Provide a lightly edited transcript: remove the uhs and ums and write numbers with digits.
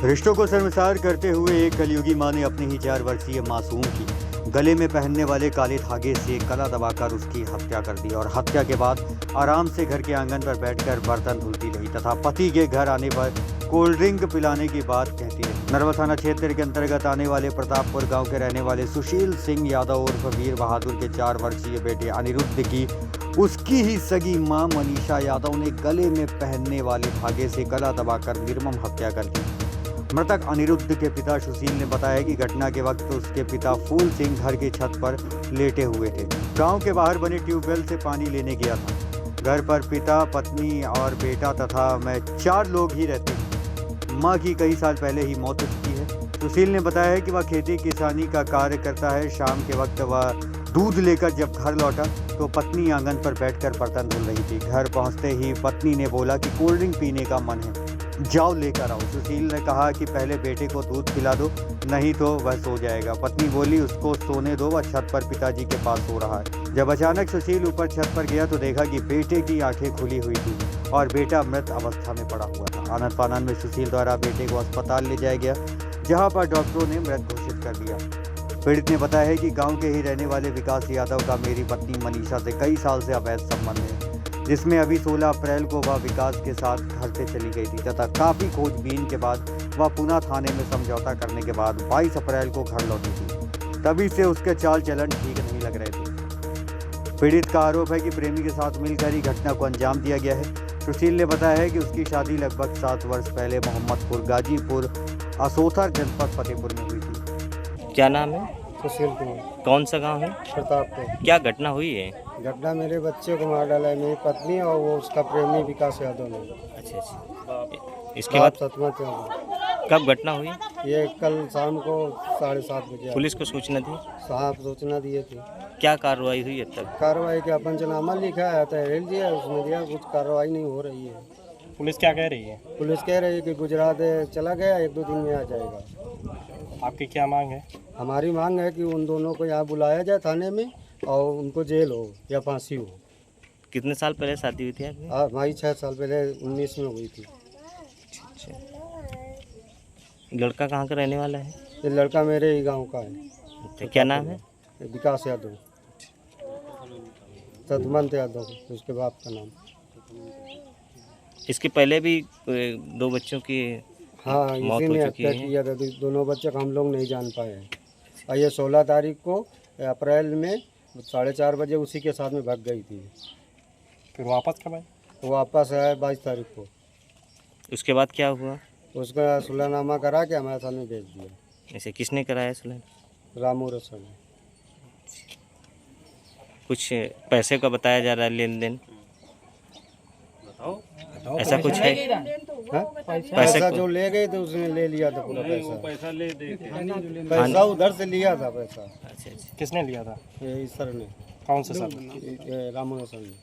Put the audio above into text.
रिश्तों को शर्मसार करते हुए एक कलयुगी मां ने अपनी ही 4 वर्षीय मासूम की गले में पहनने वाले काले धागे से गला दबाकर उसकी हत्या कर दी और हत्या के बाद आराम से घर के आंगन पर बैठकर बर्तन धुलती रही तथा पति के घर आने पर कोल्ड ड्रिंक पिलाने की बात कहती रही। नरवा थाना क्षेत्र के अंतर्गत आने वाले प्रतापपुर गांव के रहने वाले सुशील सिंह यादव उर्फ वीर बहादुर के 4 वर्षीय बेटे अनिरुद्ध की उसकी ही सगी मां मनीषा यादव ने गले में पहनने वाले धागे से गला दबाकर निर्मम हत्या कर दी। मृतक अनिरुद्ध के पिता सुशील ने बताया कि घटना के वक्त उसके पिता फूल सिंह घर की छत पर लेटे हुए थे। गांव के बाहर बने ट्यूबवेल से पानी लेने गया था। घर पर पिता, पत्नी और बेटा तथा मैं 4 लोग ही रहते हैं। मां की कई साल पहले ही मौत हो चुकी है। सुशील ने बताया कि वह खेती किसानी का कार्य करता है। शाम के वक्त वह दूध लेकर जब घर लौटा तो पत्नी आंगन पर बैठकर बर्तन धुल रही थी। घर पहुंचते ही पत्नी ने बोला कि कोल्ड ड्रिंक पीने का मन है, जाओ लेकर आओ। सुशील ने कहा कि पहले बेटे को दूध पिला दो, नहीं तो वह सो जाएगा। पत्नी बोली उसको सोने दो, वह छत पर पिताजी के पास सो रहा है। जब अचानक सुशील ऊपर छत पर गया तो देखा कि बेटे की आंखें खुली हुई थी और बेटा मृत अवस्था में पड़ा हुआ था। आनन फानन में सुशील द्वारा बेटे को अस्पताल ले जाया गया, जहाँ पर डॉक्टरों ने मृत घोषित कर दिया। पीड़ित ने बताया है कि गाँव के ही रहने वाले विकास यादव का मेरी पत्नी मनीषा से कई साल से अवैध संबंध है, जिसमें अभी 16 अप्रैल को वह विकास के साथ घर से चली गई थी तथा काफ़ी खोजबीन के बाद वह पुनः थाने में समझौता करने के बाद 22 अप्रैल को घर लौटी थी। तभी से उसके चाल चलन ठीक नहीं लग रहे थे। पीड़ित का आरोप है कि प्रेमी के साथ मिलकर ही घटना को अंजाम दिया गया है। सुशील ने बताया है कि उसकी शादी लगभग 7 वर्ष पहले मोहम्मदपुर गाजीपुर असोथर जनपद फतेहपुर में हुई थी। क्या नाम है? सुशील कुमार। कौन सा गांव है? प्रतापपुर। क्या घटना हुई है? घटना मेरे बच्चे को मार डाला है, मेरी पत्नी और वो उसका प्रेमी विकास यादव ने। अच्छा। इसके बाद सतमत यादव। कब घटना हुई? ये कल शाम को 7:30 बजे पुलिस को सूचना दी? साहब सूचना दिए थे। क्या कार्रवाई हुई अब तक? कार्रवाई के पंचनामा लिखा है, तहरीर दिया, उसमें दिया, कुछ कार्रवाई नहीं हो रही है। पुलिस क्या कह रही है? पुलिस कह रही है कि गुजरात चला गया, 1-2 दिन में आ जाएगा। आपकी क्या मांग है? हमारी मांग है कि उन दोनों को यहाँ बुलाया जाए थाने में और उनको जेल हो या फांसी हो। कितने साल पहले शादी हुई थी आपकी? हमारी 6 साल पहले 19 में हुई थी। अच्छा। लड़का कहाँ का रहने वाला है? ये लड़का मेरे ही गांव का है। अच्छा, क्या नाम है? विकास यादव, सतमंत यादव उसके बाप का नाम। इसके पहले भी 2 बच्चों की हाँ, मौत इसी हो ने चुकी हत्या है। किया था। दोनों बच्चे को हम लोग नहीं जान पाए हैं। और ये 16 तारीख को अप्रैल में 4:30 बजे उसी के साथ में भाग गई थी। फिर वापस कब आए? वो वापस आया 22 तारीख को। उसके बाद क्या हुआ? उसका सुलहनामा करा के हमारे साथ में भेज दिया। ऐसे किसने कराया सुलह? रामू रसन। कुछ पैसे का बताया जा रहा है लेन देन, ऐसा कुछ है? हाँ? पैसा जो ले गए थे उसने ले लिया था पूरा पैसा। पैसा उधर से लिया था पैसा। अच्छा अच्छा। किसने लिया था? ये सर ने। कौन सा सर? रामू रसन ने।